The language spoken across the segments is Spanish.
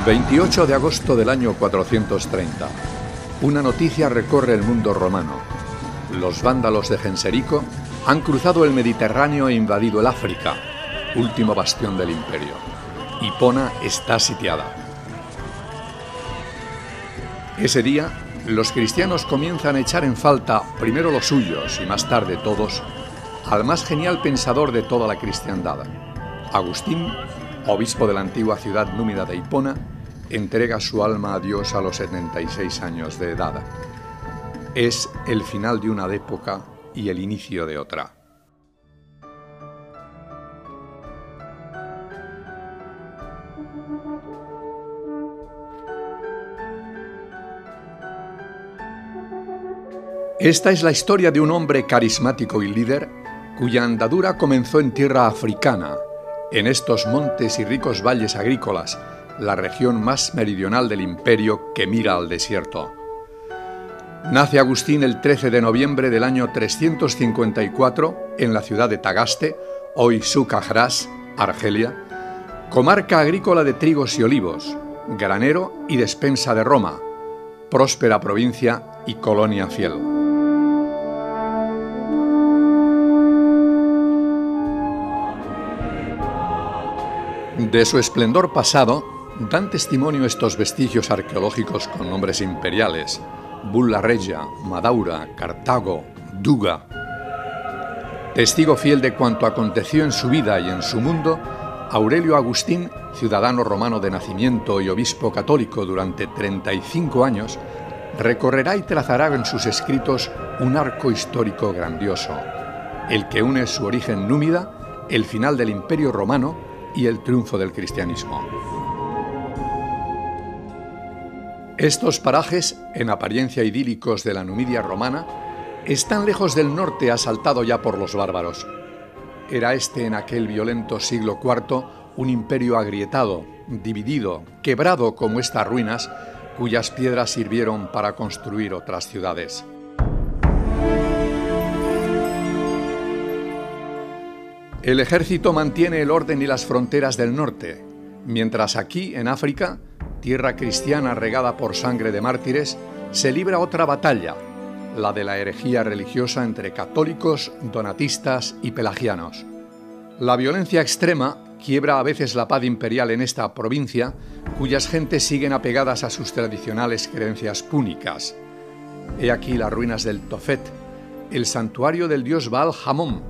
...28 de agosto del año 430... una noticia recorre el mundo romano. Los vándalos de Genserico han cruzado el Mediterráneo e invadido el África, último bastión del imperio. Hipona está sitiada. Ese día, los cristianos comienzan a echar en falta, primero los suyos y más tarde todos, al más genial pensador de toda la cristiandad. Agustín, obispo de la antigua ciudad númida de Hipona, entrega su alma a Dios a los 76 años de edad. Es el final de una época y el inicio de otra. Esta es la historia de un hombre carismático y líder cuya andadura comenzó en tierra africana, en estos montes y ricos valles agrícolas, la región más meridional del imperio que mira al desierto. Nace Agustín el 13 de noviembre del año 354 en la ciudad de Tagaste, hoy Sucajras, Argelia, comarca agrícola de trigos y olivos, granero y despensa de Roma, próspera provincia y colonia fiel. De su esplendor pasado dan testimonio estos vestigios arqueológicos con nombres imperiales: Bulla Regia, Madaura, Cartago, Duga. Testigo fiel de cuanto aconteció en su vida y en su mundo, Aurelio Agustín, ciudadano romano de nacimiento y obispo católico durante 35 años, recorrerá y trazará en sus escritos un arco histórico grandioso, el que une su origen númida, el final del Imperio Romano y el triunfo del cristianismo. Estos parajes, en apariencia idílicos de la Numidia romana, están lejos del norte asaltado ya por los bárbaros. Era este en aquel violento siglo IV un imperio agrietado, dividido, quebrado como estas ruinas, cuyas piedras sirvieron para construir otras ciudades. El ejército mantiene el orden y las fronteras del norte, mientras aquí, en África, tierra cristiana regada por sangre de mártires, se libra otra batalla, la de la herejía religiosa entre católicos, donatistas y pelagianos. La violencia extrema quiebra a veces la paz imperial en esta provincia, cuyas gentes siguen apegadas a sus tradicionales creencias púnicas. He aquí las ruinas del Tofet, el santuario del dios Baal Hamón,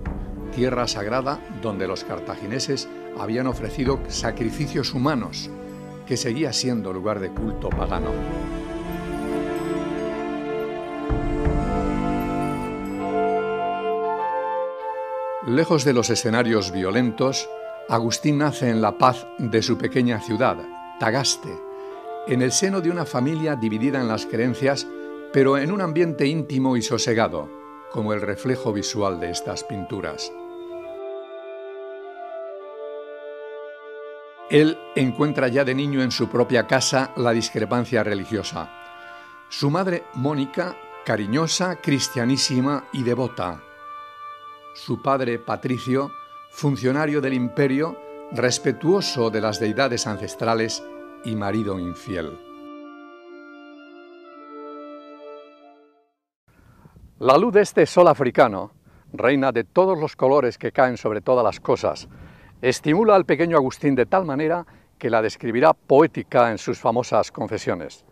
tierra sagrada donde los cartagineses habían ofrecido sacrificios humanos, que seguía siendo lugar de culto pagano. Lejos de los escenarios violentos, Agustín nace en la paz de su pequeña ciudad, Tagaste, en el seno de una familia dividida en las creencias, pero en un ambiente íntimo y sosegado, como el reflejo visual de estas pinturas. Él encuentra ya de niño en su propia casa la discrepancia religiosa. Su madre, Mónica, cariñosa, cristianísima y devota. Su padre, Patricio, funcionario del imperio, respetuoso de las deidades ancestrales y marido infiel. La luz de este sol africano, reina de todos los colores que caen sobre todas las cosas, Estimula al pequeño Agustín de tal manera que la describirá poética en sus famosas Confesiones.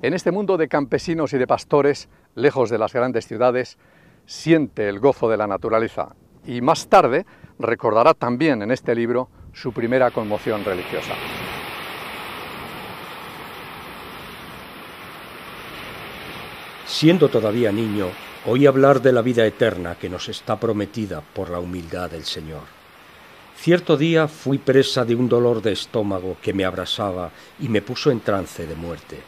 En este mundo de campesinos y de pastores, lejos de las grandes ciudades, siente el gozo de la naturaleza y más tarde recordará también en este libro su primera conmoción religiosa. Siendo todavía niño, oí hablar de la vida eterna que nos está prometida por la humildad del Señor. Cierto día fui presa de un dolor de estómago que me abrasaba y me puso en trance de muerte.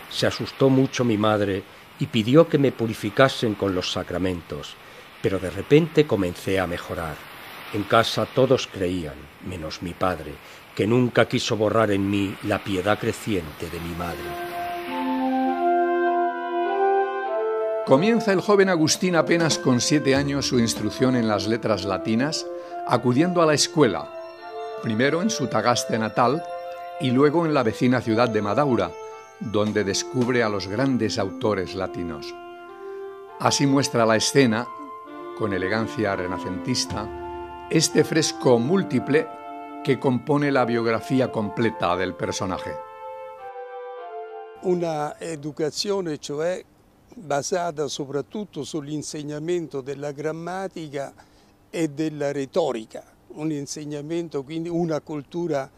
Se asustó mucho mi madre y pidió que me purificasen con los sacramentos, pero de repente comencé a mejorar. En casa todos creían, menos mi padre, que nunca quiso borrar en mí la piedad creciente de mi madre. Comienza el joven Agustín apenas con 7 años su instrucción en las letras latinas, acudiendo a la escuela, primero en su Tagaste natal y luego en la vecina ciudad de Madaura, donde descubre a los grandes autores latinos. Así muestra la escena, con elegancia renacentista, este fresco múltiple que compone la biografia completa del personaje. Una educazione, cioè, basata soprattutto sull'insegnamento della grammatica e della retorica, un insegnamento, quindi una cultura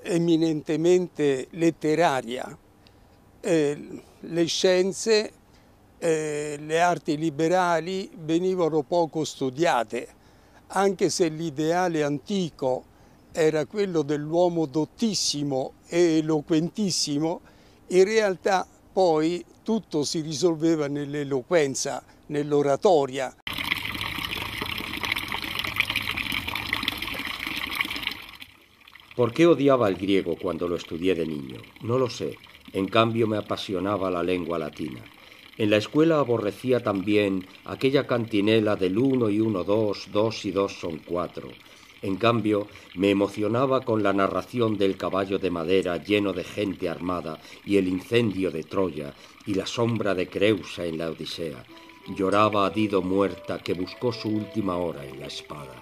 eminentemente letteraria. Le scienze, le arti liberali venivano poco studiate, anche se l'ideale antico era quello dell'uomo dottissimo e eloquentissimo, in realtà poi tutto si risolveva nell'eloquenza, nell'oratoria. ¿Por qué odiaba el griego cuando lo estudié de niño? No lo sé. En cambio me apasionaba la lengua latina. En la escuela aborrecía también aquella cantinela del 1 y 1, 2, 2 y 2 son 4. En cambio, me emocionaba con la narración del caballo de madera lleno de gente armada y el incendio de Troya y la sombra de Creusa en la Odisea. Lloraba a Dido muerta que buscó su última hora en la espada.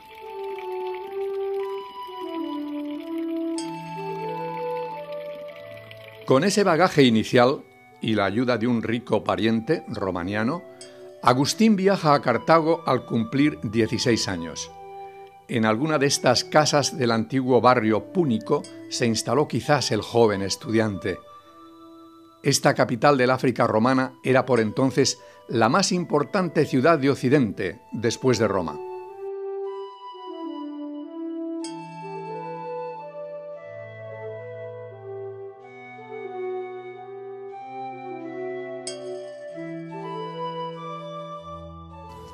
Con ese bagaje inicial y la ayuda de un rico pariente romaniano, Agustín viaja a Cartago al cumplir 16 años. En alguna de estas casas del antiguo barrio púnico se instaló quizás el joven estudiante. Esta capital del África romana era por entonces la más importante ciudad de Occidente, después de Roma.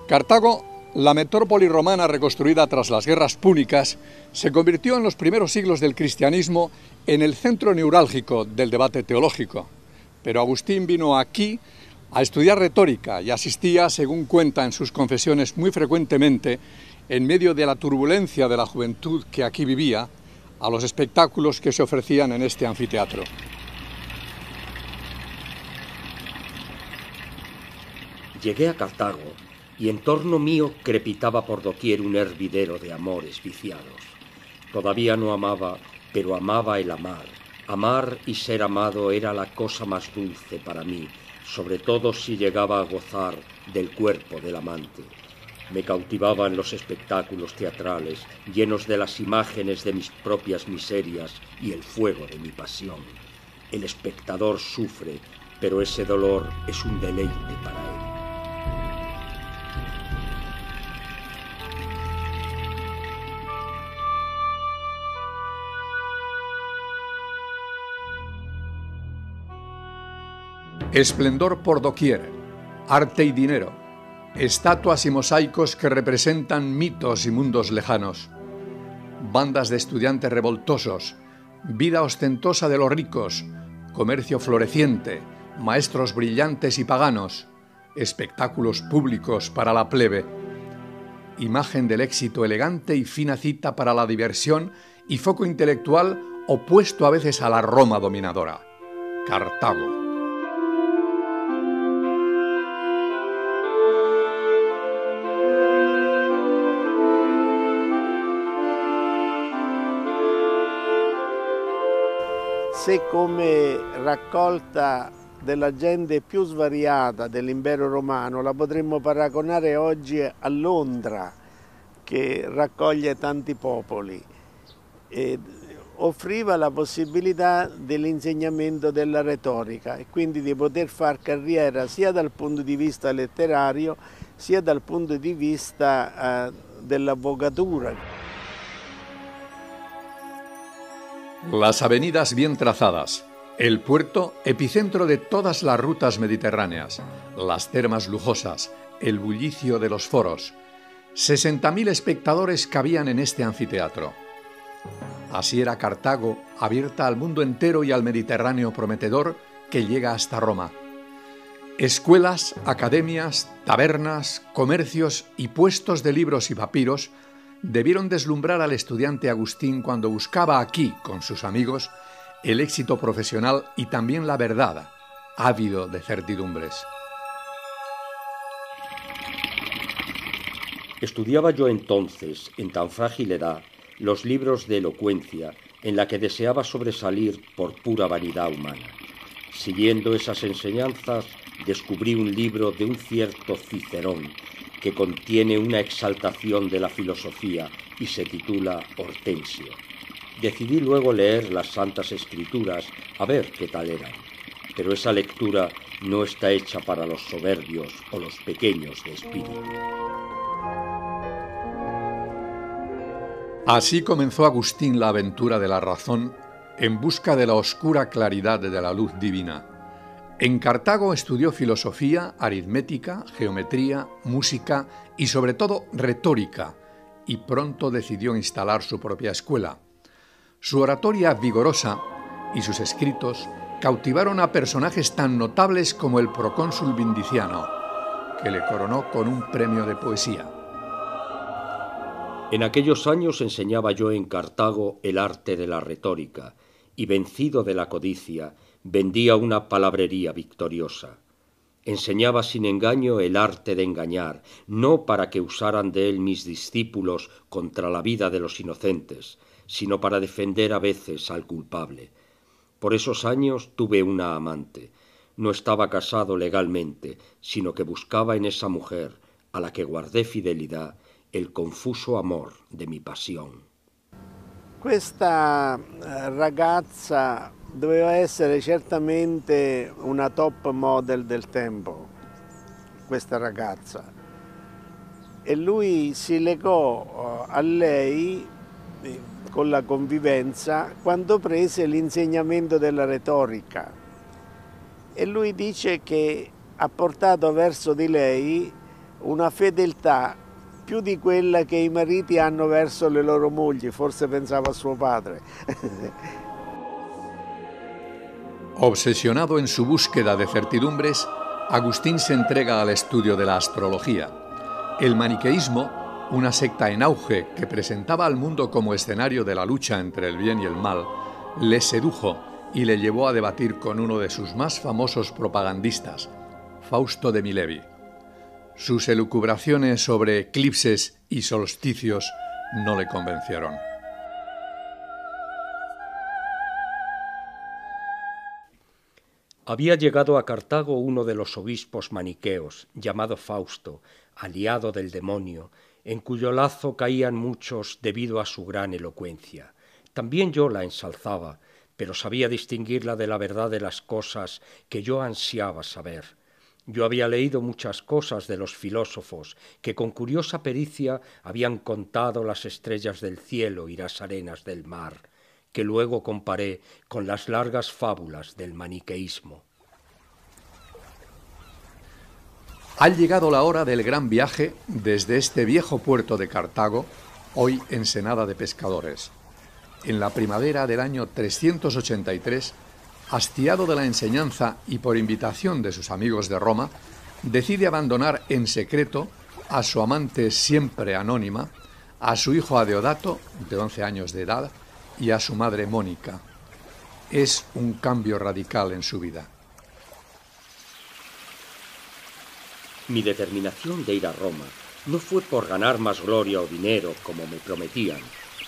Cartago, la metrópoli romana reconstruida tras las guerras púnicas, se convirtió en los primeros siglos del cristianismo en el centro neurálgico del debate teológico. Pero Agustín vino aquí a estudiar retórica y asistía, según cuenta en sus confesiones muy frecuentemente, en medio de la turbulencia de la juventud que aquí vivía, a los espectáculos que se ofrecían en este anfiteatro. Llegué a Cartago y en torno mío crepitaba por doquier un hervidero de amores viciados. Todavía no amaba, pero amaba el amar. Amar y ser amado era la cosa más dulce para mí, sobre todo si llegaba a gozar del cuerpo del amante. Me cautivaban los espectáculos teatrales, llenos de las imágenes de mis propias miserias y el fuego de mi pasión. El espectador sufre, pero ese dolor es un deleite para él. Esplendor por doquier, arte y dinero, estatuas y mosaicos que representan mitos y mundos lejanos, bandas de estudiantes revoltosos, vida ostentosa de los ricos, comercio floreciente, maestros brillantes y paganos, espectáculos públicos para la plebe, imagen del éxito elegante y fina cita para la diversión y foco intelectual opuesto a veces a la Roma dominadora, Cartago. se come raccolta della gente più svariata dell'impero romano la potremmo paragonare oggi a Londra, che raccoglie tanti popoli, e offriva la possibilità dell'insegnamento della retorica e quindi di poter far carriera sia dal punto di vista letterario sia dal punto di vista dell'avvocatura. Las avenidas bien trazadas, el puerto, epicentro de todas las rutas mediterráneas, las termas lujosas, el bullicio de los foros. 60.000 espectadores cabían en este anfiteatro. Así era Cartago, abierta al mundo entero y al Mediterráneo prometedor que llega hasta Roma. Escuelas, academias, tabernas, comercios y puestos de libros y papiros debieron deslumbrar al estudiante Agustín cuando buscaba aquí, con sus amigos, el éxito profesional y también la verdad, ávido de certidumbres. Estudiaba yo entonces, en tan frágil edad, los libros de elocuencia en la que deseaba sobresalir por pura vanidad humana. Siguiendo esas enseñanzas, descubrí un libro de un cierto Cicerón que contiene una exaltación de la filosofía y se titula Hortensio. Decidí luego leer las Santas Escrituras a ver qué tal eran, pero esa lectura no está hecha para los soberbios o los pequeños de espíritu. Así comenzó Agustín la aventura de la razón en busca de la oscura claridad de la luz divina. En Cartago estudió filosofía, aritmética, geometría, música y sobre todo retórica, y pronto decidió instalar su propia escuela. Su oratoria vigorosa y sus escritos cautivaron a personajes tan notables como el procónsul Vindiciano, que le coronó con un premio de poesía. En aquellos años enseñaba yo en Cartago el arte de la retórica, y vencido de la codicia, vendía una palabrería victoriosa. Enseñaba sin engaño el arte de engañar, no para que usaran de él mis discípulos contra la vida de los inocentes, sino para defender a veces al culpable. Por esos años tuve una amante. No estaba casado legalmente, sino que buscaba en esa mujer, a la que guardé fidelidad, el confuso amor de mi pasión. Questa ragazza doveva essere certamente una top model del tempo, questa ragazza, e lui si legò a lei con la convivenza quando prese l'insegnamento della retorica, e lui dice che ha portato verso di lei una fedeltà più di quella che i mariti hanno verso le loro mogli, forse pensava a suo padre. Obsesionado en su búsqueda de certidumbres, Agustín se entrega al estudio de la astrología. El maniqueísmo, una secta en auge que presentaba al mundo como escenario de la lucha entre el bien y el mal, le sedujo y le llevó a debatir con uno de sus más famosos propagandistas, Fausto de Milevi. Sus elucubraciones sobre eclipses y solsticios no le convencieron. Había llegado a Cartago uno de los obispos maniqueos, llamado Fausto, aliado del demonio, en cuyo lazo caían muchos debido a su gran elocuencia. También yo la ensalzaba, pero sabía distinguirla de la verdad de las cosas que yo ansiaba saber. Yo había leído muchas cosas de los filósofos que con curiosa pericia habían contado las estrellas del cielo y las arenas del mar, que luego comparé con las largas fábulas del maniqueísmo. Ha llegado la hora del gran viaje desde este viejo puerto de Cartago, hoy ensenada de pescadores. En la primavera del año 383, hastiado de la enseñanza y por invitación de sus amigos de Roma, decide abandonar en secreto a su amante siempre anónima, a su hijo Adeodato, de 11 años de edad, y a su madre Mónica. Es un cambio radical en su vida. Mi determinación de ir a Roma no fue por ganar más gloria o dinero, como me prometían,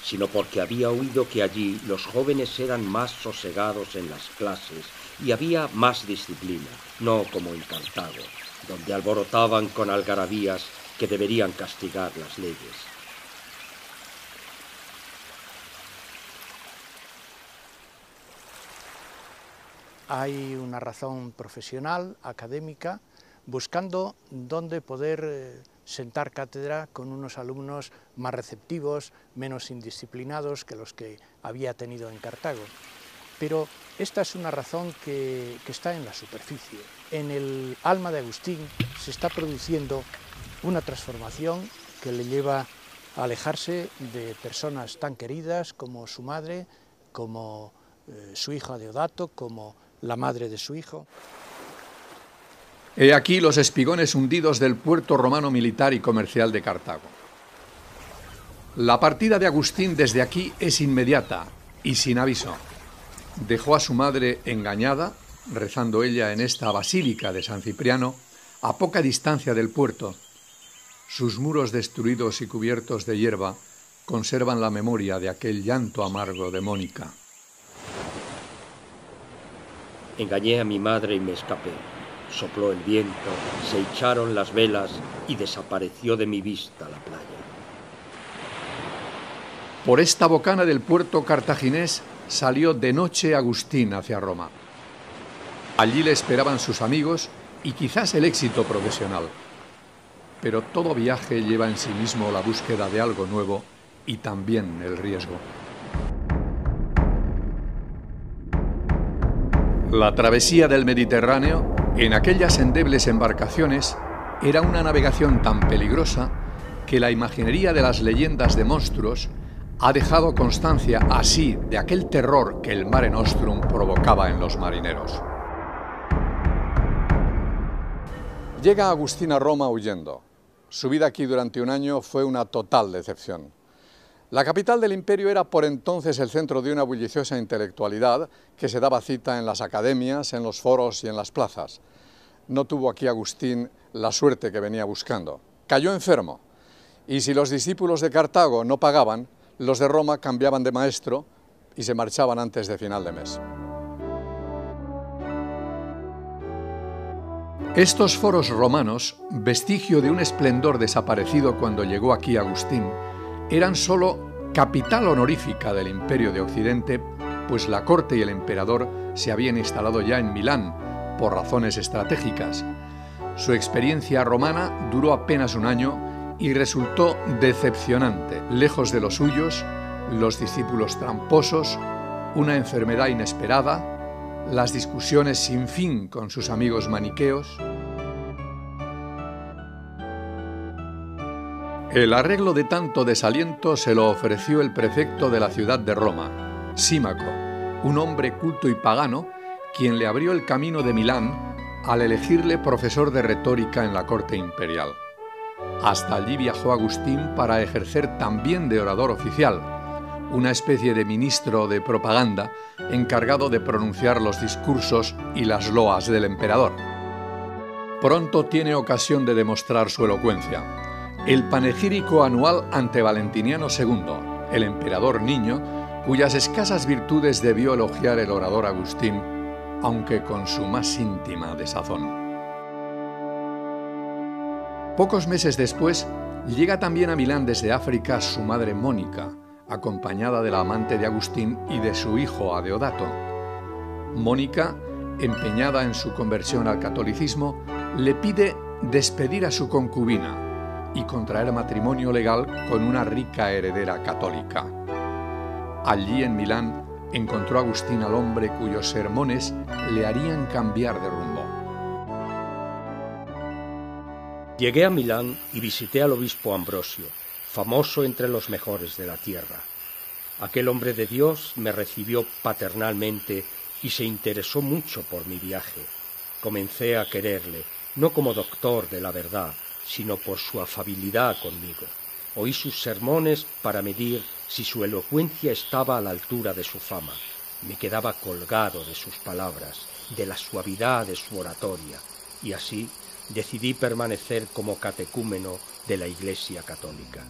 sino porque había oído que allí los jóvenes eran más sosegados en las clases y había más disciplina, no como en Cartago, donde alborotaban con algarabías que deberían castigar las leyes. Hay una razón profesional, académica, buscando dónde poder sentar cátedra con unos alumnos más receptivos, menos indisciplinados que los que había tenido en Cartago. Pero esta es una razón que está en la superficie. En el alma de Agustín se está produciendo una transformación que le lleva a alejarse de personas tan queridas como su madre, como su hija Deodato, como la madre de su hijo. He aquí los espigones hundidos del puerto romano militar y comercial de Cartago. La partida de Agustín desde aquí es inmediata y sin aviso. Dejó a su madre engañada, rezando ella en esta basílica de San Cipriano, a poca distancia del puerto. Sus muros destruidos y cubiertos de hierba conservan la memoria de aquel llanto amargo de Mónica. Engañé a mi madre y me escapé. Sopló el viento, se echaron las velas y desapareció de mi vista la playa. Por esta bocana del puerto cartaginés salió de noche Agustín hacia Roma. Allí le esperaban sus amigos y quizás el éxito profesional. Pero todo viaje lleva en sí mismo la búsqueda de algo nuevo y también el riesgo. La travesía del Mediterráneo, en aquellas endebles embarcaciones, era una navegación tan peligrosa que la imaginería de las leyendas de monstruos ha dejado constancia así de aquel terror que el Mare Nostrum provocaba en los marineros. Llega Agustín a Roma huyendo. Su vida aquí durante un año fue una total decepción. La capital del imperio era por entonces el centro de una bulliciosa intelectualidad que se daba cita en las academias, en los foros y en las plazas. No tuvo aquí Agustín la suerte que venía buscando. Cayó enfermo, y si los discípulos de Cartago no pagaban, los de Roma cambiaban de maestro y se marchaban antes de final de mes. Estos foros romanos, vestigio de un esplendor desaparecido cuando llegó aquí Agustín, eran sólo capital honorífica del Imperio de Occidente, pues la corte y el emperador se habían instalado ya en Milán por razones estratégicas. Su experiencia romana duró apenas un año y resultó decepcionante. Lejos de los suyos, los discípulos tramposos, una enfermedad inesperada, las discusiones sin fin con sus amigos maniqueos. El arreglo de tanto desaliento se lo ofreció el prefecto de la ciudad de Roma, Símaco, un hombre culto y pagano, quien le abrió el camino de Milán al elegirle profesor de retórica en la corte imperial. Hasta allí viajó Agustín para ejercer también de orador oficial, una especie de ministro de propaganda encargado de pronunciar los discursos y las loas del emperador. Pronto tiene ocasión de demostrar su elocuencia. El panegírico anual ante Valentiniano II, el emperador niño, cuyas escasas virtudes debió elogiar el orador Agustín, aunque con su más íntima desazón. Pocos meses después, llega también a Milán desde África su madre Mónica, acompañada de la amante de Agustín y de su hijo Adeodato. Mónica, empeñada en su conversión al catolicismo, le pide despedir a su concubina y contraer matrimonio legal con una rica heredera católica. Allí en Milán encontró Agustín al hombre cuyos sermones le harían cambiar de rumbo. Llegué a Milán y visité al obispo Ambrosio, famoso entre los mejores de la tierra. Aquel hombre de Dios me recibió paternalmente y se interesó mucho por mi viaje. Comencé a quererle, no como doctor de la verdad, sino por su afabilidad conmigo. Oí sus sermones para medir si su elocuencia estaba a la altura de su fama. Me quedaba colgado de sus palabras, de la suavidad de su oratoria, y así decidí permanecer como catecúmeno de la Iglesia Católica.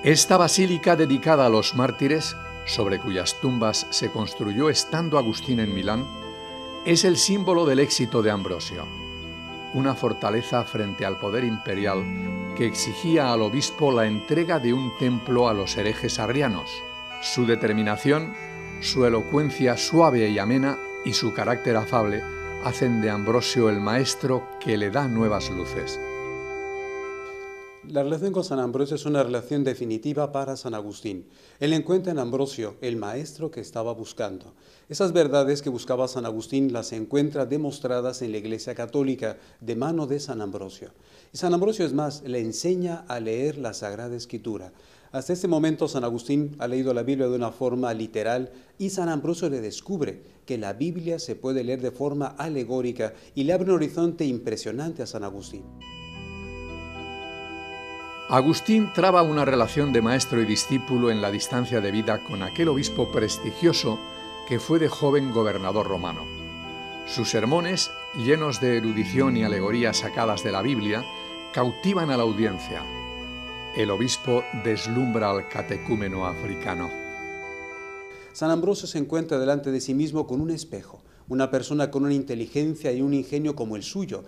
Esta basílica dedicada a los mártires, sobre cuyas tumbas se construyó estando Agustín en Milán, es el símbolo del éxito de Ambrosio, una fortaleza frente al poder imperial que exigía al obispo la entrega de un templo a los herejes arrianos. Su determinación, su elocuencia suave y amena y su carácter afable hacen de Ambrosio el maestro que le da nuevas luces. La relación con San Ambrosio es una relación definitiva para San Agustín. Él encuentra en Ambrosio el maestro que estaba buscando. Esas verdades que buscaba San Agustín las encuentra demostradas en la Iglesia Católica de mano de San Ambrosio. Y San Ambrosio, es más, le enseña a leer la Sagrada Escritura. Hasta este momento San Agustín ha leído la Biblia de una forma literal y San Ambrosio le descubre que la Biblia se puede leer de forma alegórica y le abre un horizonte impresionante a San Agustín. Agustín traba una relación de maestro y discípulo en la distancia de vida con aquel obispo prestigioso que fue de joven gobernador romano. Sus sermones, llenos de erudición y alegorías sacadas de la Biblia, cautivan a la audiencia. El obispo deslumbra al catecúmeno africano. San Ambrosio se encuentra delante de sí mismo con un espejo, una persona con una inteligencia y un ingenio como el suyo,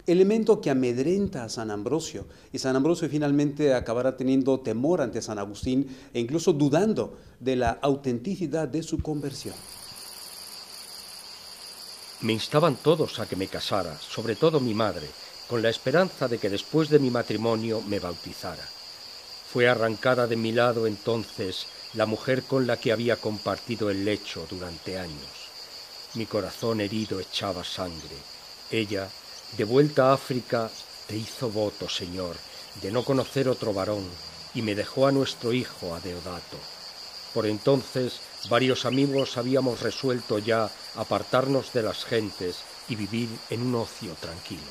elemento que amedrenta a San Ambrosio, y San Ambrosio finalmente acabará teniendo temor ante San Agustín e incluso dudando de la autenticidad de su conversión. Me instaban todos a que me casara, sobre todo mi madre, con la esperanza de que después de mi matrimonio me bautizara. Fue arrancada de mi lado entonces la mujer con la que había compartido el lecho durante años. Mi corazón herido echaba sangre. Ella, de vuelta a África, te hizo voto, Señor, de no conocer otro varón, y me dejó a nuestro hijo, a Deodato. Por entonces, varios amigos habíamos resuelto ya apartarnos de las gentes y vivir en un ocio tranquilo.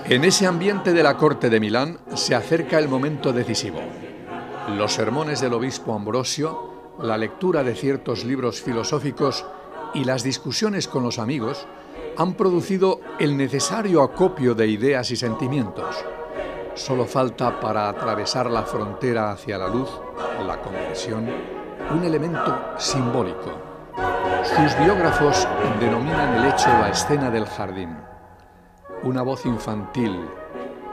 En ese ambiente de la corte de Milán se acerca el momento decisivo. Los sermones del obispo Ambrosio, la lectura de ciertos libros filosóficos y las discusiones con los amigos han producido el necesario acopio de ideas y sentimientos. Solo falta para atravesar la frontera hacia la luz, la conversión, un elemento simbólico. Sus biógrafos denominan el hecho la escena del jardín. Una voz infantil,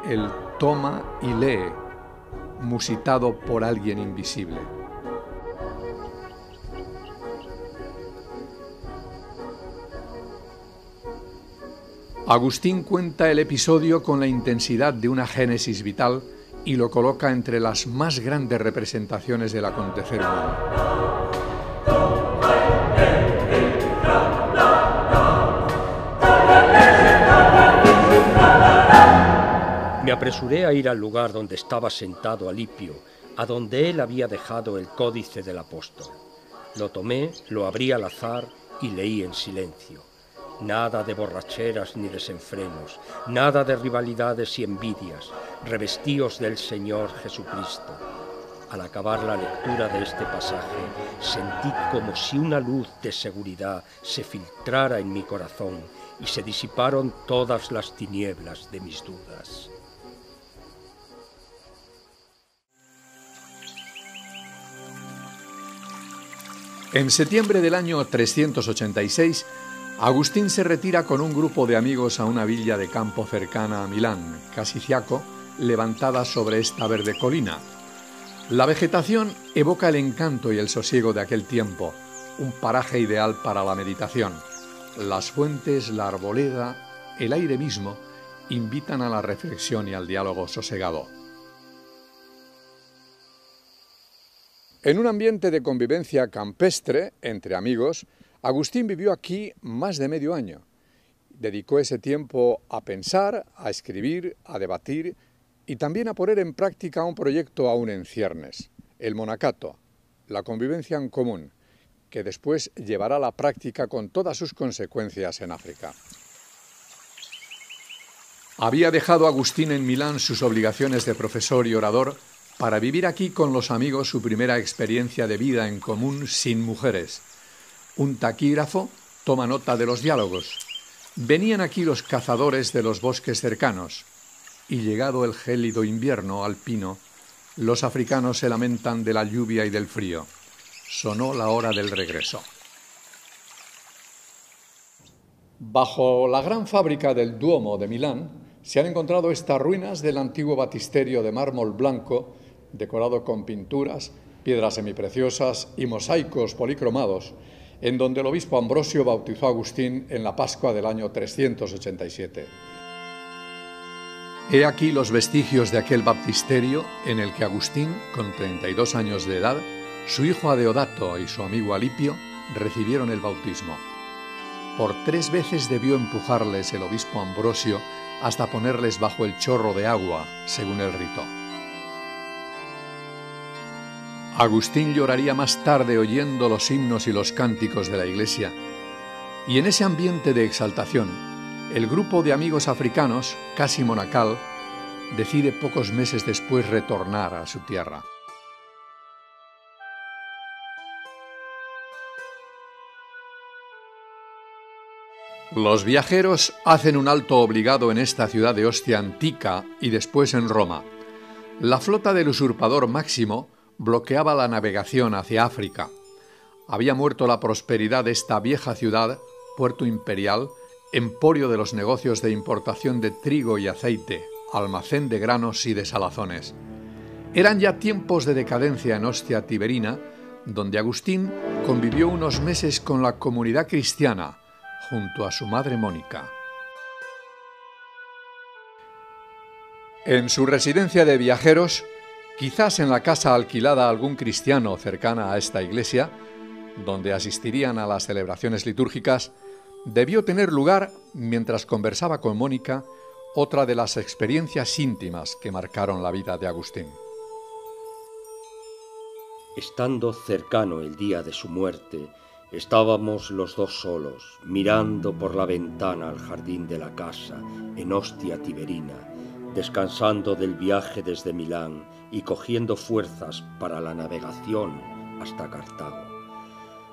el toma y lee, musitado por alguien invisible. Agustín cuenta el episodio con la intensidad de una génesis vital y lo coloca entre las más grandes representaciones del acontecer humano. Me apresuré a ir al lugar donde estaba sentado Alipio, a donde él había dejado el códice del apóstol. Lo tomé, lo abrí al azar y leí en silencio. Nada de borracheras ni desenfrenos, nada de rivalidades y envidias, revestíos del Señor Jesucristo. Al acabar la lectura de este pasaje, sentí como si una luz de seguridad se filtrara en mi corazón y se disiparon todas las tinieblas de mis dudas. En septiembre del año 386, Agustín se retira con un grupo de amigos a una villa de campo cercana a Milán, Casiciaco, levantada sobre esta verde colina. La vegetación evoca el encanto y el sosiego de aquel tiempo, un paraje ideal para la meditación. Las fuentes, la arboleda, el aire mismo, invitan a la reflexión y al diálogo sosegado. En un ambiente de convivencia campestre, entre amigos, Agustín vivió aquí más de medio año. Dedicó ese tiempo a pensar, a escribir, a debatir y también a poner en práctica un proyecto aún en ciernes, el monacato, la convivencia en común, que después llevará a la práctica con todas sus consecuencias en África. Había dejado Agustín en Milán sus obligaciones de profesor y orador para vivir aquí con los amigos su primera experiencia de vida en común sin mujeres. Un taquígrafo toma nota de los diálogos. Venían aquí los cazadores de los bosques cercanos, y llegado el gélido invierno alpino, los africanos se lamentan de la lluvia y del frío. Sonó la hora del regreso. Bajo la gran fábrica del Duomo de Milán se han encontrado estas ruinas del antiguo baptisterio de mármol blanco, decorado con pinturas, piedras semipreciosas y mosaicos policromados, en donde el obispo Ambrosio bautizó a Agustín en la Pascua del año 387. He aquí los vestigios de aquel baptisterio en el que Agustín, con 32 años de edad, su hijo Adeodato y su amigo Alipio recibieron el bautismo. Por 3 veces debió empujarles el obispo Ambrosio hasta ponerles bajo el chorro de agua, según el rito. Agustín lloraría más tarde oyendo los himnos y los cánticos de la iglesia, y en ese ambiente de exaltación, el grupo de amigos africanos, casi monacal, decide pocos meses después retornar a su tierra. Los viajeros hacen un alto obligado en esta ciudad de Ostia antica y después en Roma. La flota del usurpador Máximo bloqueaba la navegación hacia África. Había muerto la prosperidad de esta vieja ciudad, puerto imperial, emporio de los negocios de importación de trigo y aceite, almacén de granos y de salazones. Eran ya tiempos de decadencia en Ostia Tiberina, donde Agustín convivió unos meses con la comunidad cristiana, junto a su madre Mónica. En su residencia de viajeros, quizás en la casa alquilada a algún cristiano cercana a esta iglesia, donde asistirían a las celebraciones litúrgicas, debió tener lugar, mientras conversaba con Mónica, otra de las experiencias íntimas que marcaron la vida de Agustín. Estando cercano el día de su muerte, estábamos los dos solos, mirando por la ventana al jardín de la casa, en Ostia Tiberina, descansando del viaje desde Milán y cogiendo fuerzas para la navegación hasta Cartago.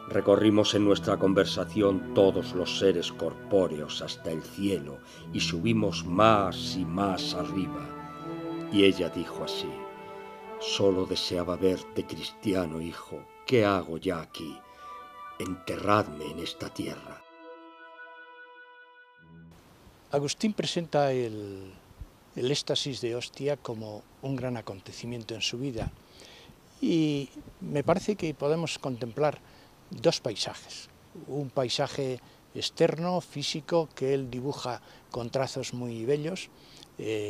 Recorrimos en nuestra conversación todos los seres corpóreos hasta el cielo y subimos más y más arriba. Y ella dijo así: «Solo deseaba verte cristiano, hijo. ¿Qué hago ya aquí? Enterradme en esta tierra». Agustín presenta el éxtasis de Ostia como un gran acontecimiento en su vida, y me parece que podemos contemplar 2 paisajes. Un paisaje externo, físico, que él dibuja con trazos muy bellos,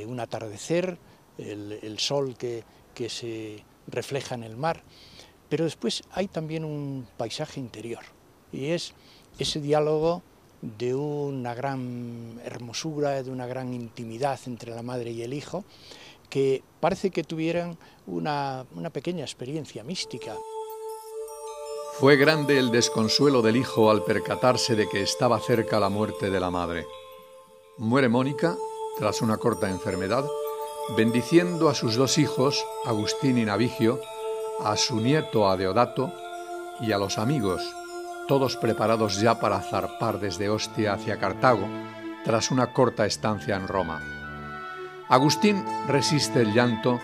un atardecer, el sol que se refleja en el mar, pero después hay también un paisaje interior, y es ese diálogo de una gran hermosura, de una gran intimidad entre la madre y el hijo, que parece que tuvieran una pequeña experiencia mística. Fue grande el desconsuelo del hijo al percatarse de que estaba cerca la muerte de la madre. Muere Mónica, tras una corta enfermedad, bendiciendo a sus 2 hijos, Agustín y Navigio, a su nieto Adeodato y a los amigos, todos preparados ya para zarpar desde Ostia hacia Cartago, tras una corta estancia en Roma. Agustín resiste el llanto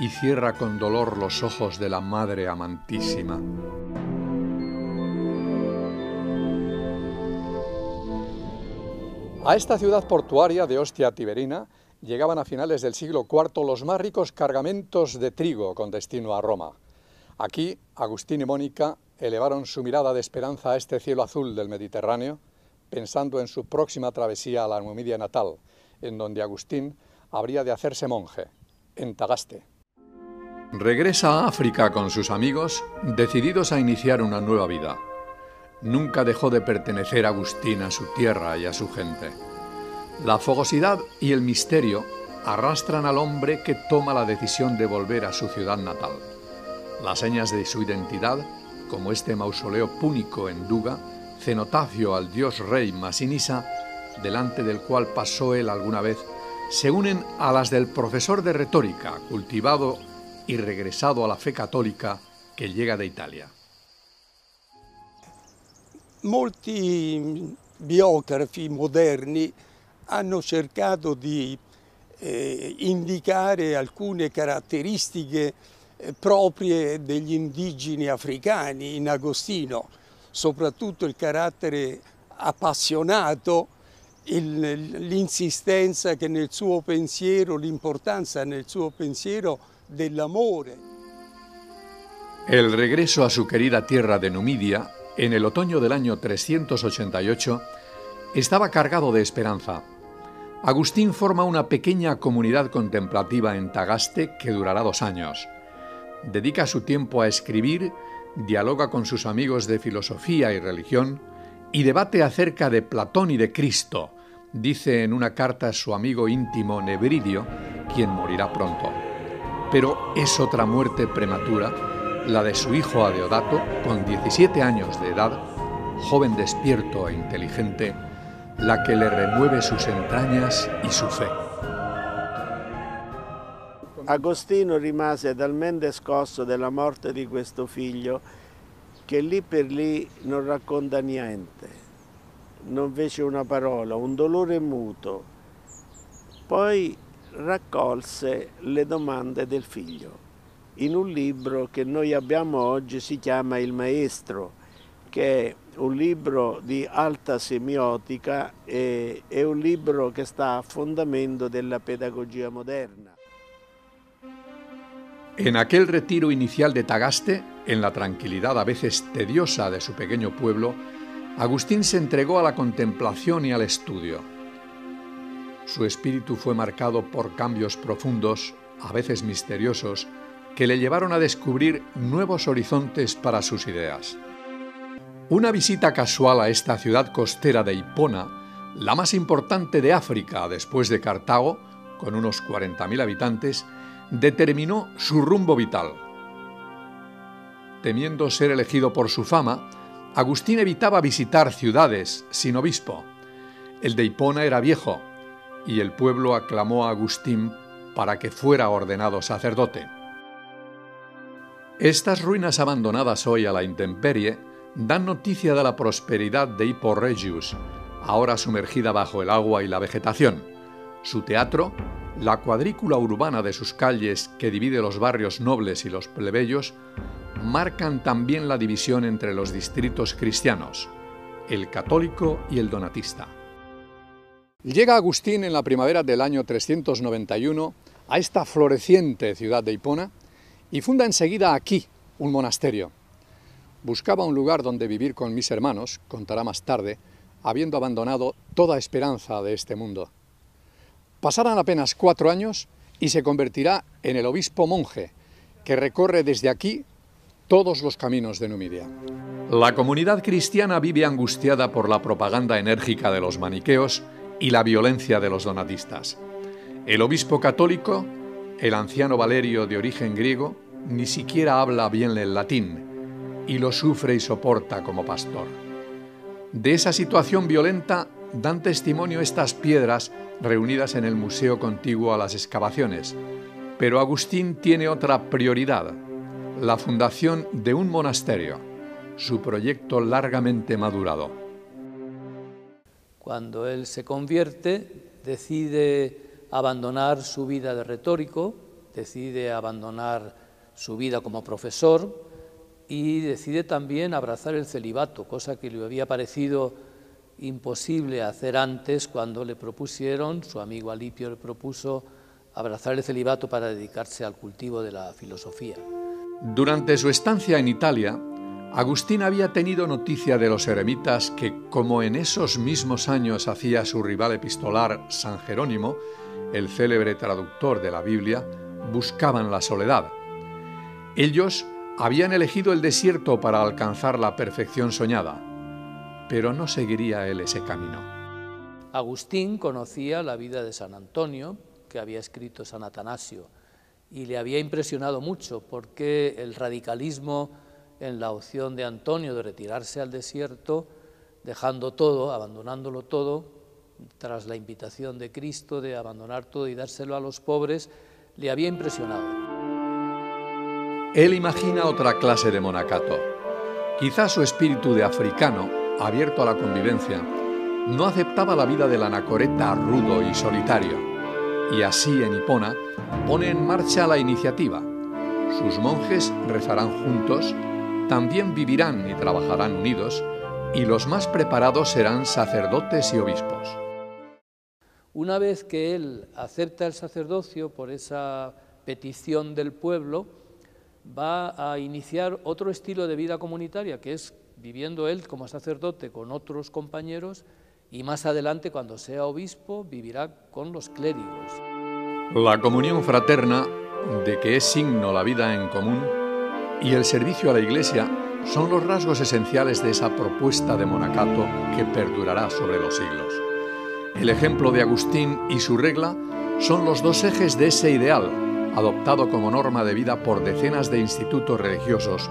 y cierra con dolor los ojos de la madre amantísima. A esta ciudad portuaria de Ostia Tiberina llegaban a finales del siglo IV los más ricos cargamentos de trigo con destino a Roma. Aquí, Agustín y Mónica elevaron su mirada de esperanza a este cielo azul del Mediterráneo, pensando en su próxima travesía a la Numidia natal, en donde Agustín habría de hacerse monje, en Tagaste. Regresa a África con sus amigos, decididos a iniciar una nueva vida. Nunca dejó de pertenecer Agustín a su tierra y a su gente. La fogosidad y el misterio arrastran al hombre que toma la decisión de volver a su ciudad natal. Las señas de su identidad, como este mausoleo púnico en Duga, cenotafio al dios rey Masinisa, delante del cual pasó él alguna vez, se unen a las del profesor de retórica, cultivado y regresado a la fe católica, que llega de Italia. Molti biografi moderni hanno cercato di indicare alcune caratteristiche proprie degli indigeni africani in Agostino, soprattutto il carattere appassionato, l'insistenza che nel suo pensiero, l'importanza nel suo pensiero dell'amore. El regreso a su querida tierra de Numidia, en el otoño del año 388, estaba cargado de esperanza. Agustín forma una pequeña comunidad contemplativa en Tagaste que durará 2 años. Dedica su tiempo a escribir, dialoga con sus amigos de filosofía y religión y debate acerca de Platón y de Cristo, dice en una carta a su amigo íntimo Nebridio, quien morirá pronto. Pero es otra muerte prematura, la de su hijo Adeodato, con 17 años de edad, joven despierto e inteligente, la che le remuove sus entrañas y su fe. Agostino rimase talmente scosso della morte di questo figlio che lì per lì non racconta niente, non fece una parola, un dolore muto. Poi raccolse le domande del figlio in un libro che noi abbiamo oggi, si chiama Il Maestro, che è un libro di alta semiotica e è un libro che sta a fondamento della pedagogia moderna. En aquel retiro inicial de Tagaste, en la tranquilidad a veces tediosa de su pequeño pueblo, Agustín se entregó a la contemplación y al estudio. Su espíritu fue marcado por cambios profundos, a veces misteriosos, que le llevaron a descubrir nuevos horizontes para sus ideas. Una visita casual a esta ciudad costera de Hipona, la más importante de África después de Cartago, con unos 40.000 habitantes, determinó su rumbo vital. Temiendo ser elegido por su fama, Agustín evitaba visitar ciudades sin obispo. El de Hipona era viejo, y el pueblo aclamó a Agustín para que fuera ordenado sacerdote. Estas ruinas abandonadas hoy a la intemperie dan noticia de la prosperidad de Hippo Regius, ahora sumergida bajo el agua y la vegetación. Su teatro, la cuadrícula urbana de sus calles que divide los barrios nobles y los plebeyos, marcan también la división entre los distritos cristianos, el católico y el donatista. Llega Agustín en la primavera del año 391 a esta floreciente ciudad de Hipona y funda enseguida aquí un monasterio. Buscaba un lugar donde vivir con mis hermanos, contará más tarde, habiendo abandonado toda esperanza de este mundo. Pasarán apenas 4 años y se convertirá en el obispo monje, que recorre desde aquí todos los caminos de Numidia. La comunidad cristiana vive angustiada por la propaganda enérgica de los maniqueos y la violencia de los donatistas. El obispo católico, el anciano Valerio de origen griego, ni siquiera habla bien el latín y lo sufre y soporta como pastor. De esa situación violenta dan testimonio estas piedras reunidas en el museo contiguo a las excavaciones, pero Agustín tiene otra prioridad: la fundación de un monasterio, su proyecto largamente madurado. Cuando él se convierte, decide abandonar su vida de retórico, decide abandonar su vida como profesor y decide también abrazar el celibato, cosa que le había parecido imposible hacer antes cuando le propusieron, su amigo Alipio le propuso abrazar el celibato para dedicarse al cultivo de la filosofía. Durante su estancia en Italia, Agustín había tenido noticia de los eremitas que, como en esos mismos años hacía su rival epistolar San Jerónimo, el célebre traductor de la Biblia, buscaban la soledad. Ellos habían elegido el desierto para alcanzar la perfección soñada, pero no seguiría él ese camino. Agustín conocía la vida de San Antonio, que había escrito San Atanasio, y le había impresionado mucho porque el radicalismo en la opción de Antonio de retirarse al desierto, dejando todo, abandonándolo todo, tras la invitación de Cristo de abandonar todo y dárselo a los pobres, le había impresionado. Él imagina otra clase de monacato. Quizá su espíritu de africano, abierto a la convivencia, no aceptaba la vida del anacoreta rudo y solitario, y así en Hipona pone en marcha la iniciativa. Sus monjes rezarán juntos, también vivirán y trabajarán unidos, y los más preparados serán sacerdotes y obispos. Una vez que él acepta el sacerdocio por esa petición del pueblo, va a iniciar otro estilo de vida comunitaria, que es viviendo él como sacerdote con otros compañeros, y más adelante, cuando sea obispo, vivirá con los clérigos. La comunión fraterna, de que es signo la vida en común, y el servicio a la Iglesia son los rasgos esenciales de esa propuesta de monacato que perdurará sobre los siglos. El ejemplo de Agustín y su regla son los dos ejes de ese ideal, adoptado como norma de vida por decenas de institutos religiosos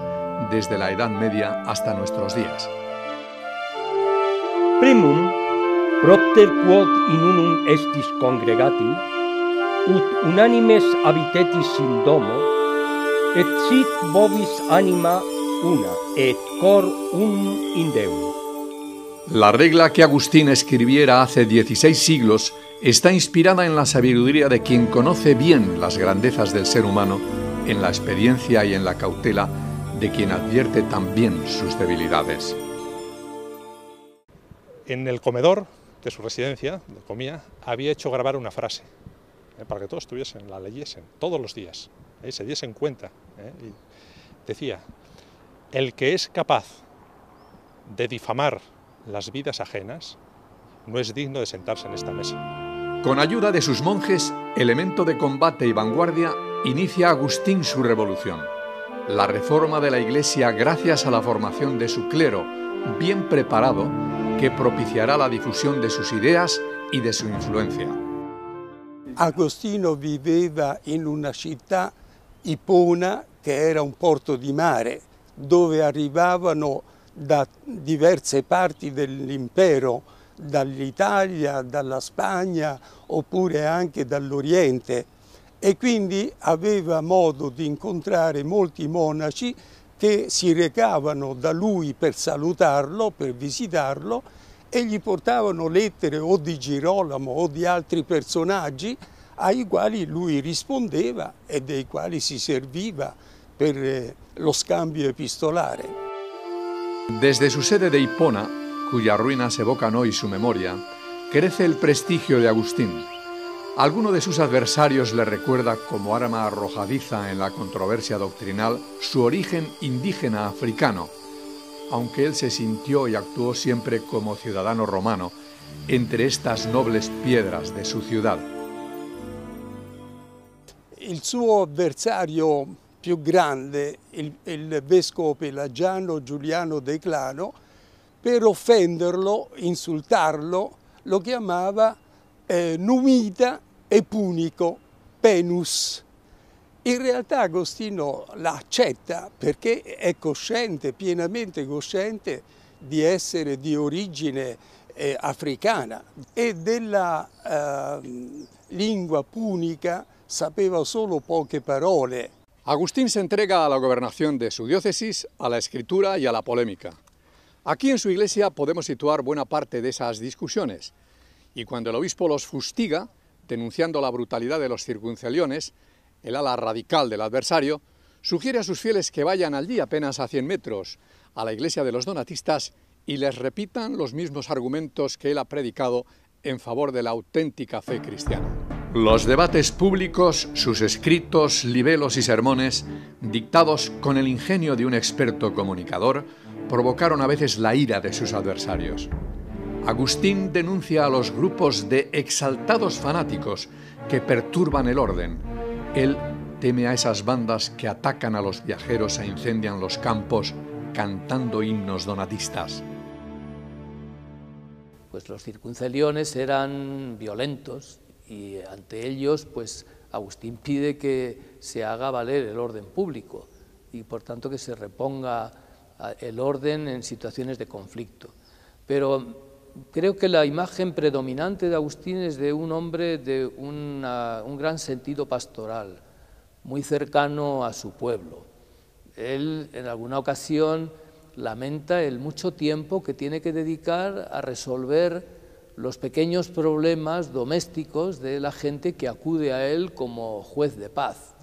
desde la Edad Media hasta nuestros días. Primum, propter quod in unum estis congregati, ut unanimes habitetis in domo, et sit vobis anima una, et cor unum in Deum. La regla que Agustín escribiera hace 16 siglos está inspirada en la sabiduría de quien conoce bien las grandezas del ser humano, en la experiencia y en la cautela de quien advierte también sus debilidades. En el comedor de su residencia, donde comía, había hecho grabar una frase, para que todos tuviesen, la leyesen, todos los días, se diesen cuenta. Y decía: el que es capaz de difamar las vidas ajenas no es digno de sentarse en esta mesa. Con ayuda de sus monjes, elemento de combate y vanguardia, inicia Agustín su revolución. La reforma de la Iglesia gracias a la formación de su clero, bien preparado, que propiciará la difusión de sus ideas y de su influencia. Agostino viveva in una città, Hipona, che era un porto di mare, dove arrivavano da diverse parti dell'impero, dall'Italia, dalla Spagna oppure anche dall'Oriente, e quindi aveva modo di incontrare molti monaci che si recavano da lui per salutarlo, per visitarlo, e gli portavano lettere o di Girolamo o di altri personaggi ai quali lui rispondeva e dei quali si serviva per lo scambio epistolare. Desde su sede de Hipona, cuyas ruinas evocan hoy su memoria, crece el prestigio de Agustín. Alguno de sus adversarios le recuerda como arma arrojadiza en la controversia doctrinal su origen indígena africano, aunque él se sintió y actuó siempre como ciudadano romano entre estas nobles piedras de su ciudad. Il suo avversario più grande, il vescovo pelagiano Giuliano Declano, per offenderlo, insultarlo, lo chiamava numida e punico, penus. In realtà Agostino l'accetta perché è cosciente, pienamente cosciente di essere di origine africana e della lingua punica sapeva solo poche parole. Agustín se entrega a la gobernación de su diócesis, a la escritura y a la polémica. Aquí en su iglesia podemos situar buena parte de esas discusiones, y cuando el obispo los fustiga, denunciando la brutalidad de los circunceliones, el ala radical del adversario, sugiere a sus fieles que vayan allí apenas a 100 metros, a la iglesia de los donatistas, y les repitan los mismos argumentos que él ha predicado en favor de la auténtica fe cristiana. Los debates públicos, sus escritos, libelos y sermones, dictados con el ingenio de un experto comunicador, provocaron a veces la ira de sus adversarios. Agustín denuncia a los grupos de exaltados fanáticos que perturban el orden. Él teme a esas bandas que atacan a los viajeros e incendian los campos cantando himnos donatistas. Pues los circunceliones eran violentos y ante ellos pues Agustín pide que se haga valer el orden público y por tanto que se reponga el orden en situaciones de conflicto. Pero creo que la imagen predominante de Agustín es de un hombre de un gran sentido pastoral, muy cercano a su pueblo. Él en alguna ocasión lamenta el mucho tiempo que tiene que dedicar a resolver los pequeños problemas domésticos de la gente que acude a él como juez de paz.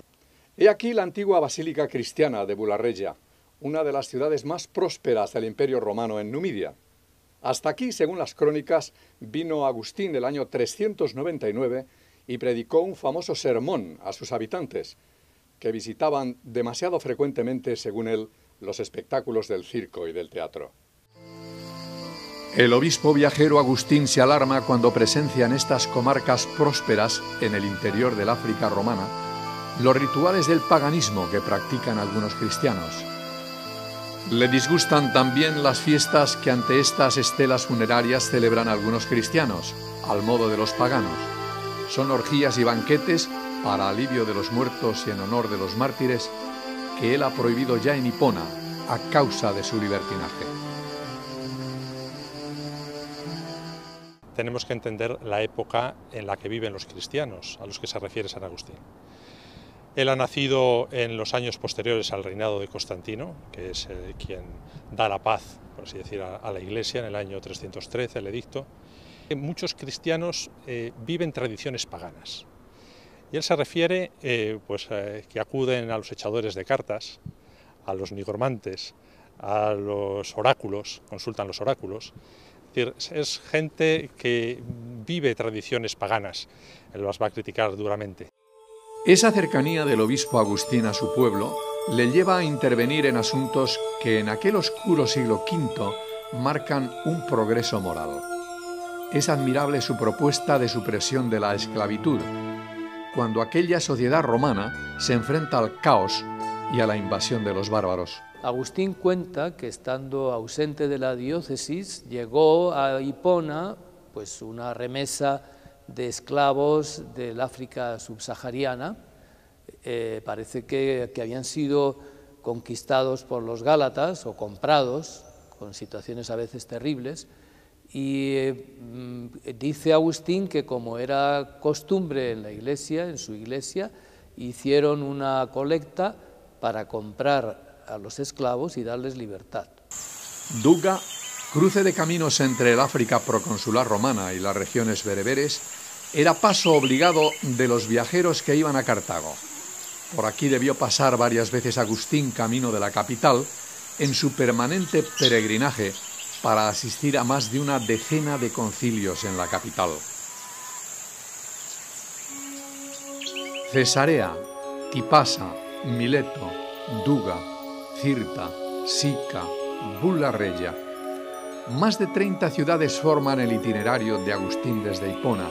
He aquí la antigua basílica cristiana de Bularreya, una de las ciudades más prósperas del Imperio Romano en Numidia. Hasta aquí, según las crónicas, vino Agustín el año 399 y predicó un famoso sermón a sus habitantes, que visitaban demasiado frecuentemente, según él, los espectáculos del circo y del teatro. El obispo viajero Agustín se alarma cuando presencia en estas comarcas prósperas, en el interior del África romana, los rituales del paganismo que practican algunos cristianos. Le disgustan también las fiestas que ante estas estelas funerarias celebran algunos cristianos, al modo de los paganos. Son orgías y banquetes para alivio de los muertos y en honor de los mártires que él ha prohibido ya en Hipona a causa de su libertinaje. Tenemos que entender la época en la que viven los cristianos, a los que se refiere San Agustín. Él ha nacido en los años posteriores al reinado de Constantino, que es quien da la paz, por así decir, a la Iglesia en el año 313, el edicto. Muchos cristianos viven tradiciones paganas. Y él se refiere que acuden a los echadores de cartas, a los nigromantes, a los oráculos, consultan los oráculos. Es decir, es gente que vive tradiciones paganas, él las va a criticar duramente. Esa cercanía del obispo Agustín a su pueblo le lleva a intervenir en asuntos que en aquel oscuro siglo V marcan un progreso moral. Es admirable su propuesta de supresión de la esclavitud, cuando aquella sociedad romana se enfrenta al caos y a la invasión de los bárbaros. Agustín cuenta que estando ausente de la diócesis llegó a Hipona pues una remesa de esclavos del África subsahariana, parece que habían sido conquistados por los gálatas o comprados, con situaciones a veces terribles, y dice Agustín que como era costumbre en la iglesia, en su iglesia, hicieron una colecta para comprar a los esclavos y darles libertad. Duga, cruce de caminos entre el África proconsular romana y las regiones bereberes, era paso obligado de los viajeros que iban a Cartago. Por aquí debió pasar varias veces Agustín camino de la capital en su permanente peregrinaje para asistir a más de una decena de concilios en la capital. Cesarea, Tipasa, Mileto, Duga, Cirta, Sica, Bularreya. Más de 30 ciudades forman el itinerario de Agustín desde Hipona,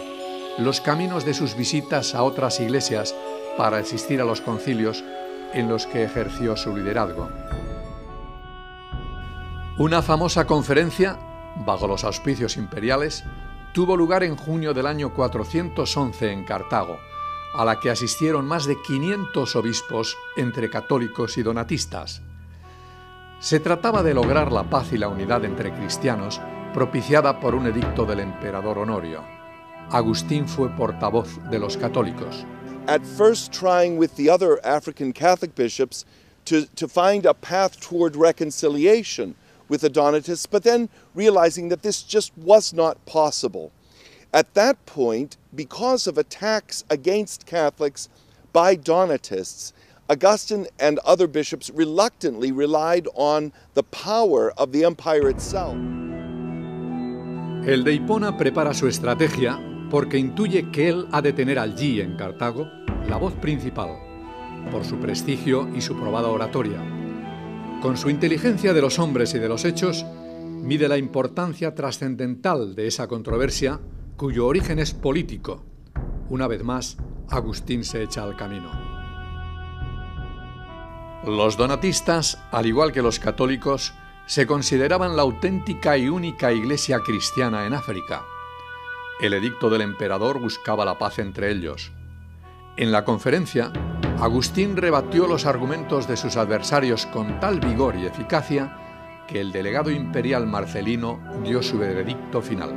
los caminos de sus visitas a otras iglesias para asistir a los concilios en los que ejerció su liderazgo. Una famosa conferencia, bajo los auspicios imperiales, tuvo lugar en junio del año 411 en Cartago, a la que asistieron más de 500 obispos entre católicos y donatistas. Se trataba de lograr la paz y la unidad entre cristianos, propiciada por un edicto del emperador Honorio. Agustín fue portavoz de los católicos. At first trying with the other African Catholic bishops to find a path toward reconciliation with the Donatists, but then realizing that this just was not possible. At that point, because of attacks against Catholics by Donatists, Augustine and other bishops reluctantly relied on the power of the empire itself. El de Hipona prepara su estrategia porque intuye que él ha de tener allí, en Cartago, la voz principal, por su prestigio y su probada oratoria. Con su inteligencia de los hombres y de los hechos, mide la importancia trascendental de esa controversia cuyo origen es político. Una vez más, Agustín se echa al camino. Los donatistas, al igual que los católicos, se consideraban la auténtica y única iglesia cristiana en África. El edicto del emperador buscaba la paz entre ellos. En la conferencia, Agustín rebatió los argumentos de sus adversarios con tal vigor y eficacia que el delegado imperial Marcelino dio su veredicto final.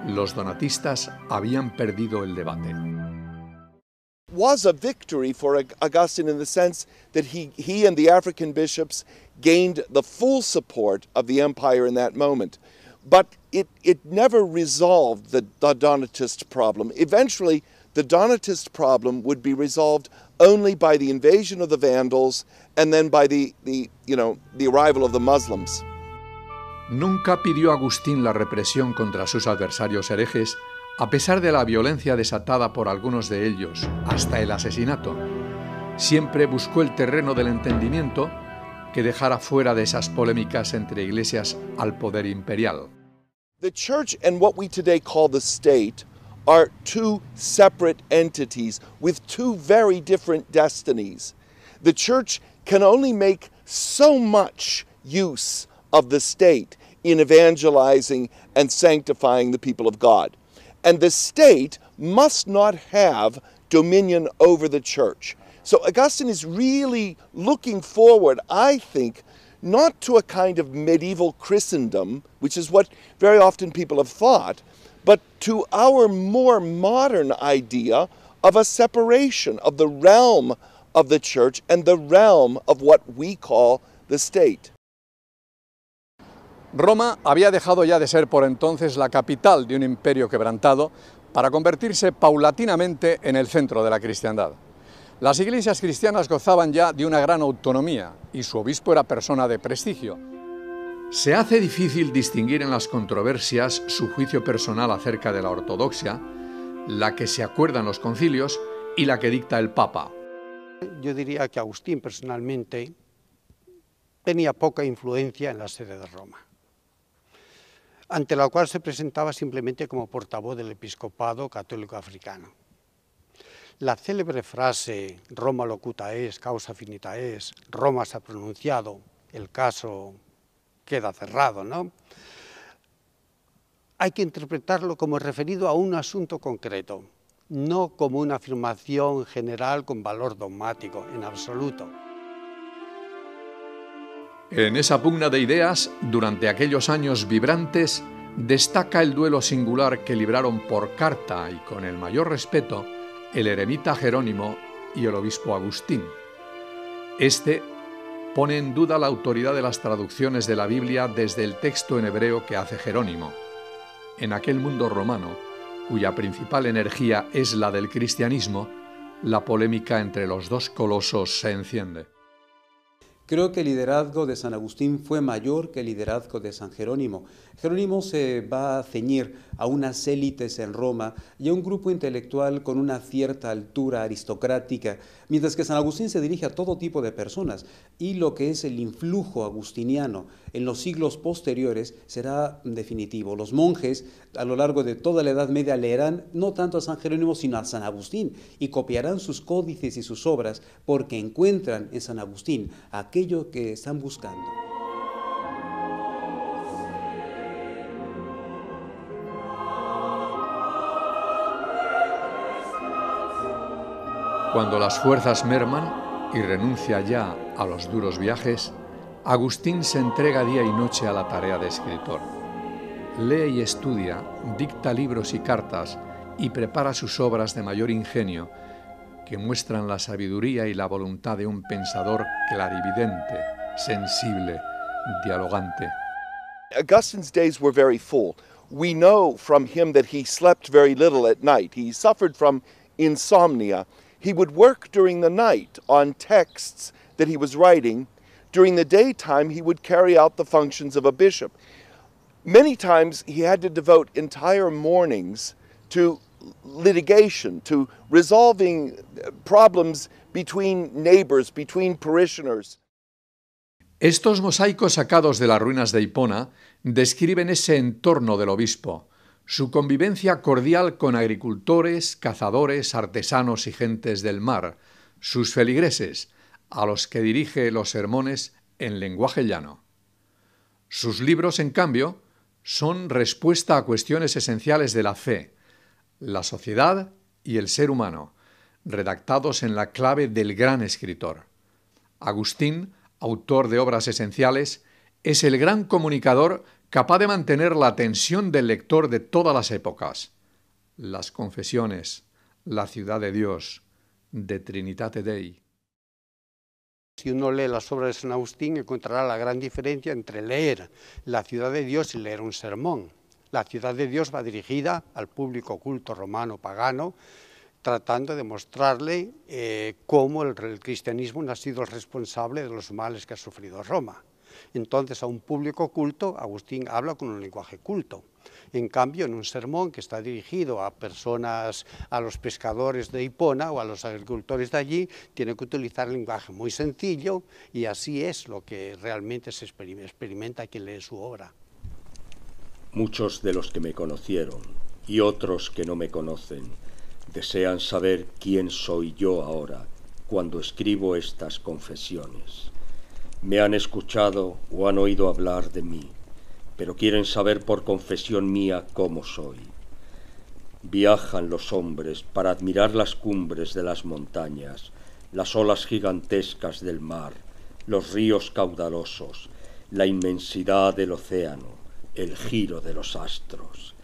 Los donatistas habían perdido el debate. Was a victory for Augustine in the sense that he and the African bishops gained the full support of the empire in that moment. but it never resolved the Donatist problem. Eventually, the Donatist problem would be resolved only by the invasion of the Vandals and then by the arrival of the Muslims. Nunca pidió Agustín la represión contra sus adversarios herejes, a pesar de la violencia desatada por algunos de ellos, hasta el asesinato. Siempre buscó el terreno del entendimiento que dejara fuera de esas polémicas entre iglesias al poder imperial. The church and what we today call the state are two separate entities with two very different destinies. The church can only make so much use of the state in evangelizing and sanctifying the people of God. And the state must not have dominion over the church. So Augustine is really looking forward, I think, not to a kind of medieval Christendom, which is what very often people have thought, but to our more modern idea of a separation of the realm of the church and the realm of what we call the state. Roma había dejado ya de ser por entonces la capital de un imperio quebrantado para convertirse paulatinamente en el centro de la cristiandad. Las iglesias cristianas gozaban ya de una gran autonomía y su obispo era persona de prestigio. Se hace difícil distinguir en las controversias su juicio personal acerca de la ortodoxia, la que se acuerdan los concilios y la que dicta el Papa. Yo diría que Agustín personalmente tenía poca influencia en la sede de Roma, ante la cual se presentaba simplemente como portavoz del episcopado católico africano. La célebre frase Roma locuta es, causa finita es, Roma se ha pronunciado, el caso queda cerrado, ¿no? Hay que interpretarlo como referido a un asunto concreto, no como una afirmación general con valor dogmático, en absoluto. En esa pugna de ideas, durante aquellos años vibrantes, destaca el duelo singular que libraron por carta y con el mayor respeto el eremita Jerónimo y el obispo Agustín. Este pone en duda la autoridad de las traducciones de la Biblia desde el texto en hebreo que hace Jerónimo. En aquel mundo romano, cuya principal energía es la del cristianismo, la polémica entre los dos colosos se enciende. Creo que el liderazgo de San Agustín fue mayor que el liderazgo de San Jerónimo. Jerónimo se va a ceñir a unas élites en Roma y a un grupo intelectual con una cierta altura aristocrática, mientras que San Agustín se dirige a todo tipo de personas, y lo que es el influjo agustiniano en los siglos posteriores será definitivo. Los monjes a lo largo de toda la Edad Media leerán no tanto a San Jerónimo sino a San Agustín y copiarán sus códices y sus obras porque encuentran en San Agustín aquello que están buscando. Cuando las fuerzas merman y renuncia ya a los duros viajes, Agustín se entrega día y noche a la tarea de escritor. Lee y estudia, dicta libros y cartas y prepara sus obras de mayor ingenio que muestran la sabiduría y la voluntad de un pensador clarividente, sensible, dialogante. Augustine's days were very full. We know from him that he slept very little at night. He suffered from insomnia. He would work during the night on texts that he was writing. During the daytime, he would carry out the functions of a bishop. Many times, he had to devote entire mornings to litigation, to resolving problems between neighbors, between parishioners. Estos mosaicos sacados de las ruinas de Hipona describen ese entorno del obispo, su convivencia cordial con agricultores, cazadores, artesanos y gentes del mar, sus feligreses, a los que dirige los sermones en lenguaje llano. Sus libros, en cambio, son respuesta a cuestiones esenciales de la fe, la sociedad y el ser humano, redactados en la clave del gran escritor. Agustín, autor de obras esenciales, es el gran comunicador capaz de mantener la atención del lector de todas las épocas. Las Confesiones, La ciudad de Dios, De Trinitate Dei. Si uno lee las obras de San Agustín, encontrará la gran diferencia entre leer la ciudad de Dios y leer un sermón. La ciudad de Dios va dirigida al público culto romano pagano, tratando de mostrarle cómo el cristianismo no ha sido el responsable de los males que ha sufrido Roma. Entonces, a un público culto, Agustín habla con un lenguaje culto. En cambio, en un sermón que está dirigido a personas, a los pescadores de Hipona o a los agricultores de allí, tiene que utilizar un lenguaje muy sencillo, y así es lo que realmente se experimenta quien lee su obra. Muchos de los que me conocieron y otros que no me conocen desean saber quién soy yo ahora cuando escribo estas confesiones. Me han escuchado o han oído hablar de mí, pero quieren saber por confesión mía cómo soy. Viajan los hombres para admirar las cumbres de las montañas, las olas gigantescas del mar, los ríos caudalosos, la inmensidad del océano, el giro de los astros,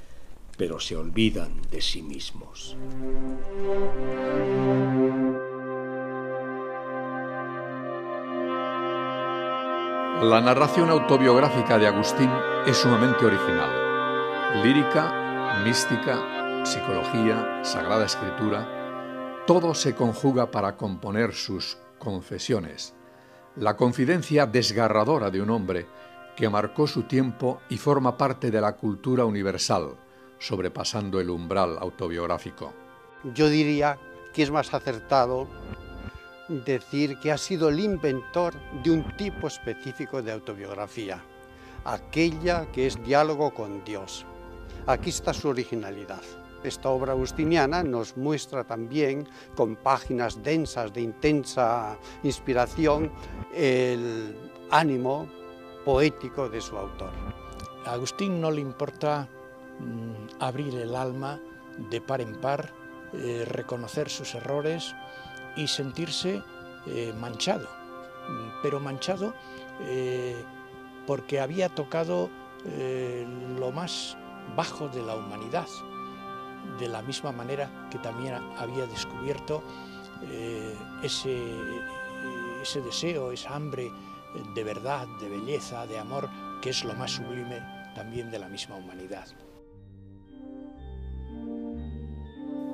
pero se olvidan de sí mismos. La narración autobiográfica de Agustín es sumamente original. Lírica, mística, psicología, sagrada escritura, todo se conjuga para componer sus confesiones. La confidencia desgarradora de un hombre que marcó su tiempo y forma parte de la cultura universal, sobrepasando el umbral autobiográfico. Yo diría que es más acertado decir que ha sido el inventor de un tipo específico de autobiografía, aquella que es diálogo con Dios. Aquí está su originalidad. Esta obra agustiniana nos muestra también, con páginas densas de intensa inspiración, el ánimo poético de su autor. A Agustín no le importa abrir el alma de par en par, reconocer sus errores y sentirse manchado, pero manchado porque había tocado lo más bajo de la humanidad, de la misma manera que también había descubierto ese deseo, esa hambre de verdad, de belleza, de amor, que es lo más sublime también de la misma humanidad.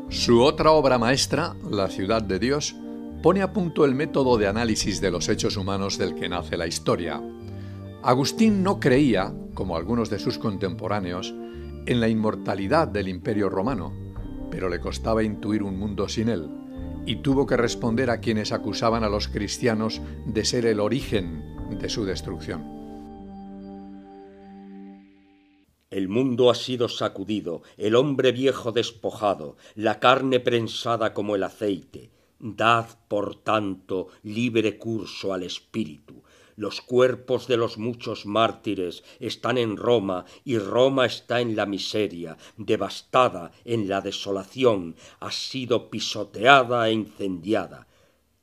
Su otra obra maestra, La ciudad de Dios, pone a punto el método de análisis de los hechos humanos del que nace la historia. Agustín no creía, como algunos de sus contemporáneos, en la inmortalidad del Imperio Romano, pero le costaba intuir un mundo sin él, y tuvo que responder a quienes acusaban a los cristianos de ser el origen de su destrucción. El mundo ha sido sacudido, el hombre viejo despojado, la carne prensada como el aceite. Dad, por tanto, libre curso al espíritu. Los cuerpos de los muchos mártires están en Roma, y Roma está en la miseria, devastada, en la desolación, ha sido pisoteada e incendiada.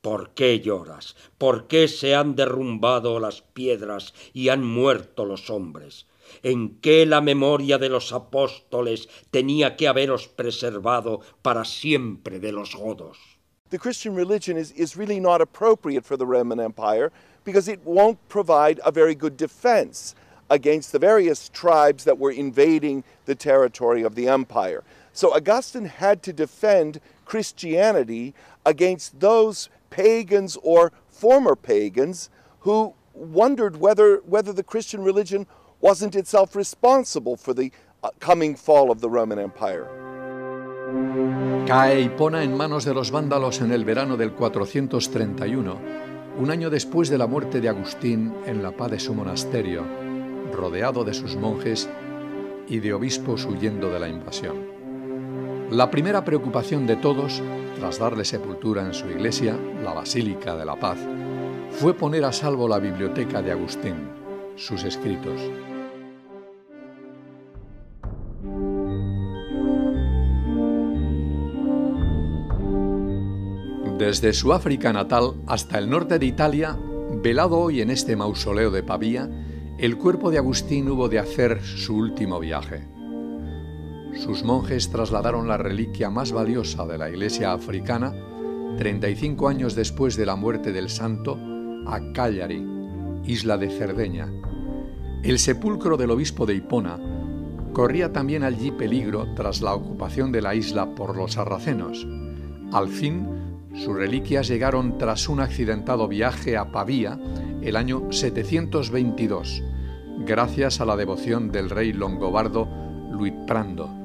¿Por qué lloras? ¿Por qué se han derrumbado las piedras y han muerto los hombres? ¿En qué la memoria de los apóstoles tenía que haberos preservado para siempre de los godos? The Christian religion is really not appropriate for the Roman Empire because it won't provide a very good defense against the various tribes that were invading the territory of the empire. So Augustine had to defend Christianity against those pagans or former pagans who wondered whether the Christian religion wasn't itself responsible for the coming fall of the Roman Empire. Cae Hipona en manos de los vándalos en el verano del 431, un año después de la muerte de Agustín en la paz de su monasterio, rodeado de sus monjes y de obispos huyendo de la invasión. La primera preocupación de todos, tras darle sepultura en su iglesia, la Basílica de la Paz, fue poner a salvo la biblioteca de Agustín, sus escritos. Desde su África natal hasta el norte de Italia, velado hoy en este mausoleo de Pavía, el cuerpo de Agustín hubo de hacer su último viaje. Sus monjes trasladaron la reliquia más valiosa de la Iglesia africana, 35 años después de la muerte del santo, a Cagliari, isla de Cerdeña. El sepulcro del obispo de Hipona corría también allí peligro tras la ocupación de la isla por los sarracenos. Al fin, sus reliquias llegaron tras un accidentado viaje a Pavía el año 722, gracias a la devozione del re longobardo Luitprando.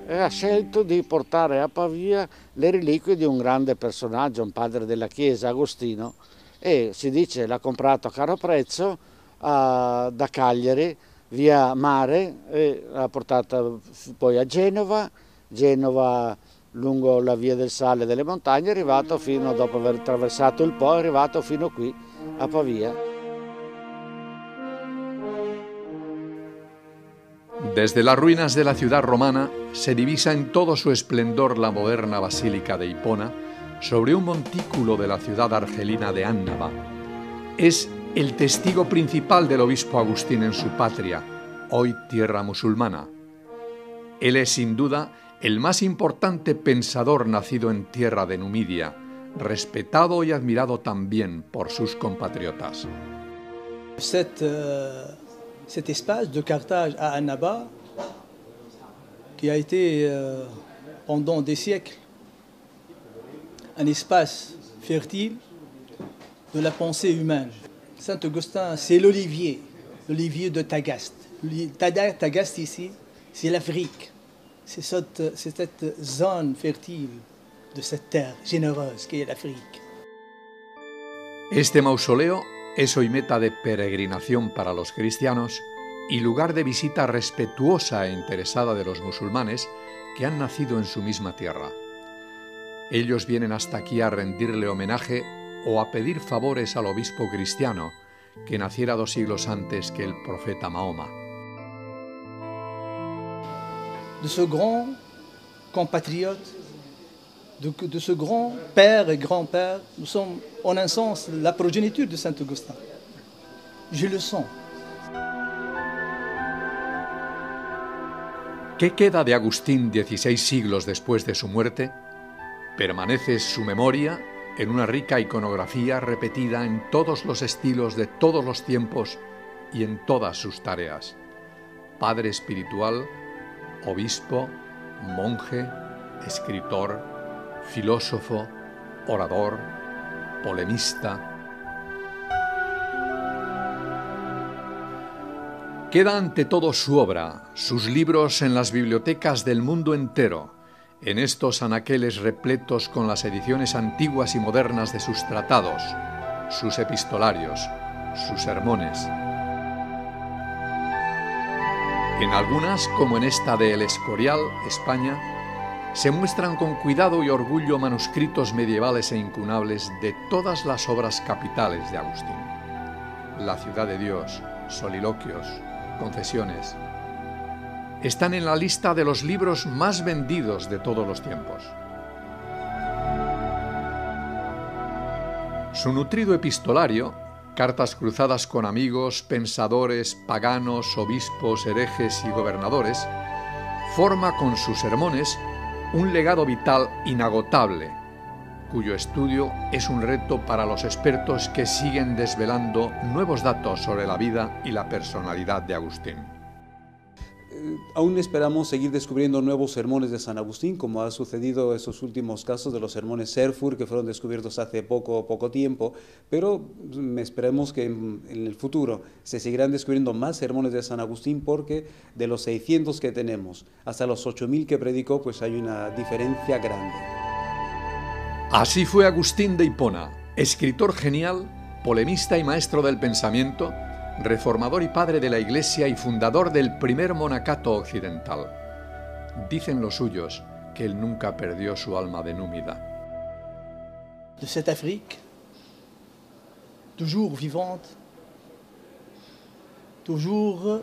Ha scelto di portare a Pavia le reliquie di un grande personaggio, un padre della Chiesa, Agostino, e si dice l'ha comprato a caro prezzo da Cagliari via mare e l'ha portata poi a Genova, lungo la via del Sale delle montagne, è arrivato fino, dopo aver attraversato il Po, è arrivato fino qui a Pavia. Desde las ruinas de la ciudad romana se divisa en todo su esplendor la moderna basílica de Hipona sobre un montículo de la ciudad argelina de Annaba. Es el testigo principal del obispo Agustín en su patria, hoy tierra musulmana. Él es sin duda el más importante pensador nacido en tierra de Numidia, respetado y admirado también por sus compatriotas. Cet espace de Carthage à Annaba, qui a été pendant des siècles un espace fertile de la pensée humaine. Saint Augustin, c'est l'olivier de Tagaste. Tagaste ici, c'est l'Afrique. C'est cette zone fertile de cette terre généreuse qui est l'Afrique. Este mausoleo es hoy meta de peregrinación para los cristianos y lugar de visita respetuosa e interesada de los musulmanes que han nacido en su misma tierra. Ellos vienen hasta aquí a rendirle homenaje o a pedir favores al obispo cristiano que naciera 2 siglos antes que el profeta Mahoma. De ce grand compatriote, de ce grand père et grand-père, nous sommes en un sens la progéniture de Saint Augustin. Je le sens. ¿Qué queda de Agustín 16 siglos después de su muerte? Permanece su memoria en una rica iconografía repetida en todos los estilos de todos los tiempos y en todas sus tareas. Padre espiritual, obispo, monje, escritor, filósofo, orador, polemista. Queda ante todo su obra, sus libros en las bibliotecas del mundo entero, en estos anaqueles repletos con las ediciones antiguas y modernas de sus tratados, sus epistolarios, sus sermones. En algunas, como en esta de El Escorial, España, se muestran con cuidado y orgullo manuscritos medievales e incunables de todas las obras capitales de Agustín. La ciudad de Dios, soliloquios, confesiones. Están en la lista de los libros más vendidos de todos los tiempos. Su nutrido epistolario, cartas cruzadas con amigos, pensadores, paganos, obispos, herejes y gobernadores, forma con sus sermones un legado vital inagotable, cuyo estudio es un reto para los expertos que siguen desvelando nuevos datos sobre la vida y la personalidad de Agustín. Aún esperamos seguir descubriendo nuevos sermones de San Agustín, como ha sucedido en estos últimos casos de los sermones Serfur, que fueron descubiertos hace poco tiempo, pero esperemos que en el futuro se seguirán descubriendo más sermones de San Agustín, porque de los 600 que tenemos hasta los 8000 que predicó, pues hay una diferencia grande. Así fue Agustín de Hipona, escritor genial, polemista y maestro del pensamiento, reformador y padre de la Iglesia y fundador del primer monacato occidental. Dicen los suyos que él nunca perdió su alma de númida. De cette Afrique, toujours vivante, toujours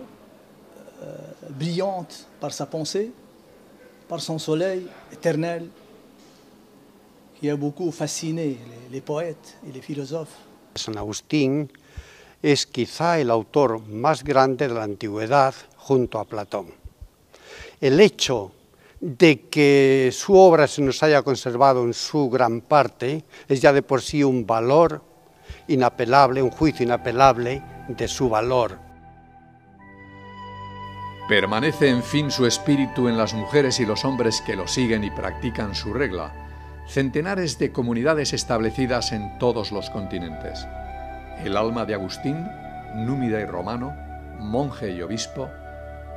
brillante par sa pensée, par son soleil éternel, qui a beaucoup fasciné les poètes et les philosophes. San Agustín es quizá el autor más grande de la antigüedad junto a Platón. El hecho de que su obra se nos haya conservado en su gran parte es ya de por sí un valor inapelable, un juicio inapelable de su valor. Permanece en fin su espíritu en las mujeres y los hombres que lo siguen y practican su regla, centenares de comunidades establecidas en todos los continentes. El alma de Agustín, númida y romano, monje y obispo,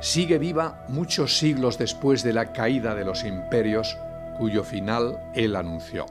sigue viva muchos siglos después de la caída de los imperios cuyo final él anunció.